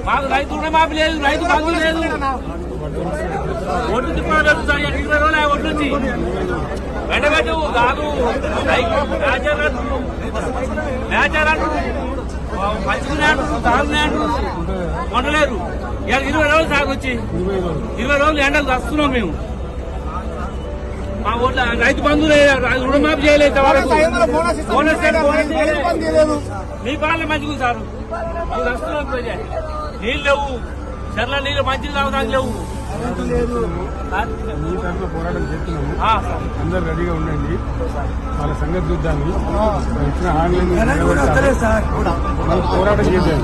మాకు రైతు రుణమాఫీ లేదు, రైతు బంధు లేదు, ఒడ్డు తిప్పలేదు సార్. 20 రోజులు ఒడ్డు నుంచి వెంటబెట్టు కాదు నేచర్ అంటు మంచిగా అంటు తాగునే అంటు వండలేరు. ఇవాళ 20 రోజులు సాగొచ్చి 20 రోజులు ఎండలు వస్తున్నాం మేము. మా ఓట్ల రైతు బంధు రుణమాఫీ చేయలేదు, మీ పాలన మంచిగా సార్. మీరు వస్తున్నాం నీళ్ళు లేవు, చెర్ల నీళ్ళు మంచిగా తాగడానికి లేవు. పోరాటం చేస్తున్నాము, అందరు రెడీగా ఉండండి. వాళ్ళ సంగతి చూద్దాము. ఇచ్చిన హామీలను పోరాటం చేద్దాం.